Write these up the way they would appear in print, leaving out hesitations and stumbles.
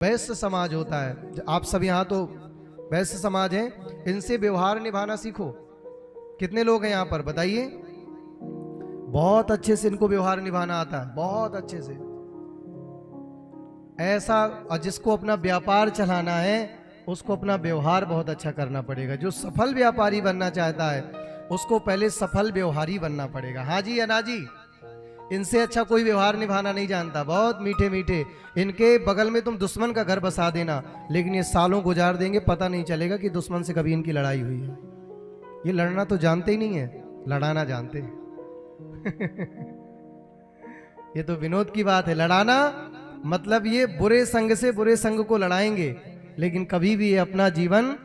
वैश्य समाज होता है। आप सब यहाँ तो वैश्य समाज हैं, इनसे व्यवहार निभाना सीखो। कितने लोग हैं यहाँ पर बताइए? बहुत अच्छे से इनको व्यवहार निभाना आता है, बहुत अच्छे से। ऐसा जिसको अपना व्यापार चलाना है उसको अपना व्यवहार बहुत अच्छा करना पड़ेगा। जो सफल व्यापारी बनना चाहता है उसको पहले सफल व्यवहारी बनना पड़ेगा। हाँ जी या ना जी? इनसे अच्छा कोई व्यवहार निभाना नहीं जानता। बहुत मीठे मीठे, इनके बगल में तुम दुश्मन का घर बसा देना, लेकिन ये सालों गुजार देंगे, पता नहीं चलेगा कि दुश्मन से कभी इनकी लड़ाई हुई है। ये लड़ना तो जानते ही नहीं है, लड़ाना जानते हैं। ये तो विनोद की बात है। लड़ाना मतलब ये बुरे संग से बुरे संग को लड़ाएंगे, लेकिन कभी भी ये अपना जीवन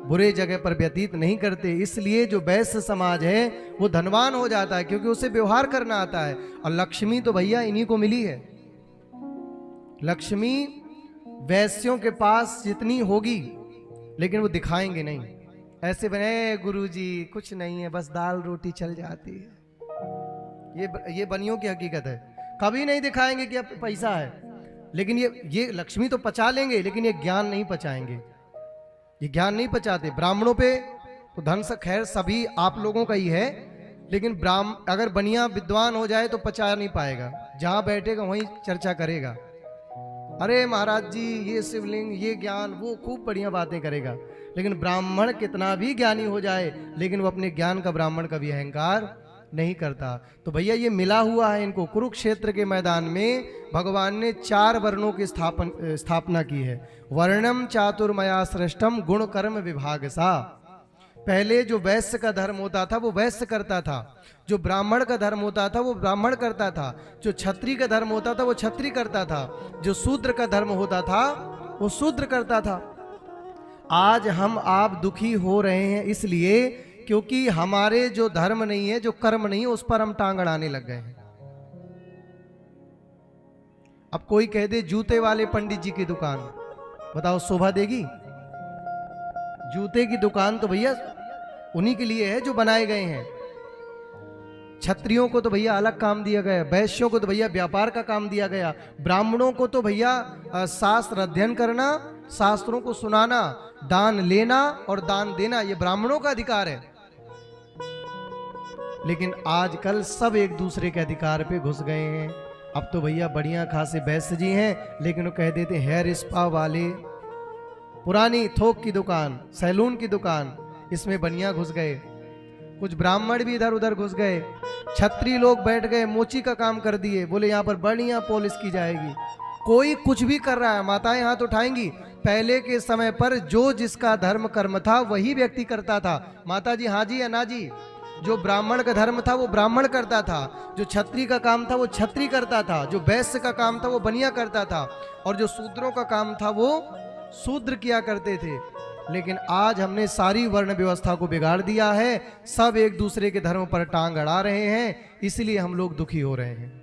बुरे जगह पर व्यतीत नहीं करते। इसलिए जो वैश्य समाज है वो धनवान हो जाता है, क्योंकि उसे व्यवहार करना आता है। और लक्ष्मी तो भैया इन्हीं को मिली है। लक्ष्मी वैश्यों के पास जितनी होगी, लेकिन वो दिखाएंगे नहीं। ऐसे बने गुरुजी कुछ नहीं है, बस दाल रोटी चल जाती है। ये बनियों की हकीकत है। कभी नहीं दिखाएंगे कि अब पैसा है, लेकिन ये लक्ष्मी तो पचा लेंगे, लेकिन ये ज्ञान नहीं पचाएंगे। ये ज्ञान नहीं पचाते। ब्राह्मणों पे तो धन से खैर सभी आप लोगों का ही है, लेकिन अगर बनिया विद्वान हो जाए तो पचा नहीं पाएगा। जहां बैठेगा वहीं चर्चा करेगा। अरे महाराज जी ये शिवलिंग, ये ज्ञान, वो खूब बढ़िया बातें करेगा। लेकिन ब्राह्मण कितना भी ज्ञानी हो जाए, लेकिन वो अपने ज्ञान का ब्राह्मण कभी अहंकार नहीं करता। तो भैया ये मिला हुआ है इनको। कुरुक्षेत्र के मैदान में भगवान ने 4 वर्णों की स्थापना की है। वर्णम चातुर्मया सृष्टम गुण कर्म विभाग सा। पहले जो वैश्य का धर्म होता था वो वैश्य करता था, जो ब्राह्मण का धर्म होता था वो ब्राह्मण करता था, जो क्षत्रिय का धर्म होता था वो क्षत्रिय करता था, जो शूद्र का धर्म होता था वो शूद्र करता था। आज हम आप दुखी हो रहे हैं इसलिए क्योंकि हमारे जो धर्म नहीं है, जो कर्म नहीं है, उस पर हम टांग अड़ाने लग गए हैं। अब कोई कह दे जूते वाले पंडित जी की दुकान, बताओ शोभा देगी? जूते की दुकान तो भैया उन्हीं के लिए है जो बनाए गए हैं। क्षत्रियों को तो भैया अलग काम दिया गया, वैश्यों को तो भैया व्यापार का काम दिया गया, ब्राह्मणों को तो भैया शास्त्र अध्ययन करना, शास्त्रों को सुनाना, दान लेना और दान देना, ये ब्राह्मणों का अधिकार है। लेकिन आजकल सब एक दूसरे के अधिकार पे घुस गए हैं। अब तो भैया बढ़िया खासे वैश्य जी हैं, लेकिन वो कह देते हेयर स्पा वाले, पुरानी थोक की दुकान, सैलून की दुकान, इसमें बढ़िया घुस गए। कुछ ब्राह्मण भी इधर उधर घुस गए। क्षत्रिय लोग बैठ गए, मोची का काम कर दिए, बोले यहाँ पर बढ़िया पॉलिश की जाएगी। कोई कुछ भी कर रहा है, माताएं हाथ उठाएंगी। पहले के समय पर जो जिसका धर्म कर्म था वही व्यक्ति करता था। माता जी हाँ जी या ना जी? जो ब्राह्मण का धर्म था वो ब्राह्मण करता था, जो क्षत्रिय का काम था वो क्षत्रिय करता था, जो वैश्य का काम था वो बनिया करता था, और जो शूद्रों का काम था वो शूद्र किया करते थे। लेकिन आज हमने सारी वर्ण व्यवस्था को बिगाड़ दिया है। सब एक दूसरे के धर्म पर टांग अड़ा रहे हैं, इसलिए हम लोग दुखी हो रहे हैं।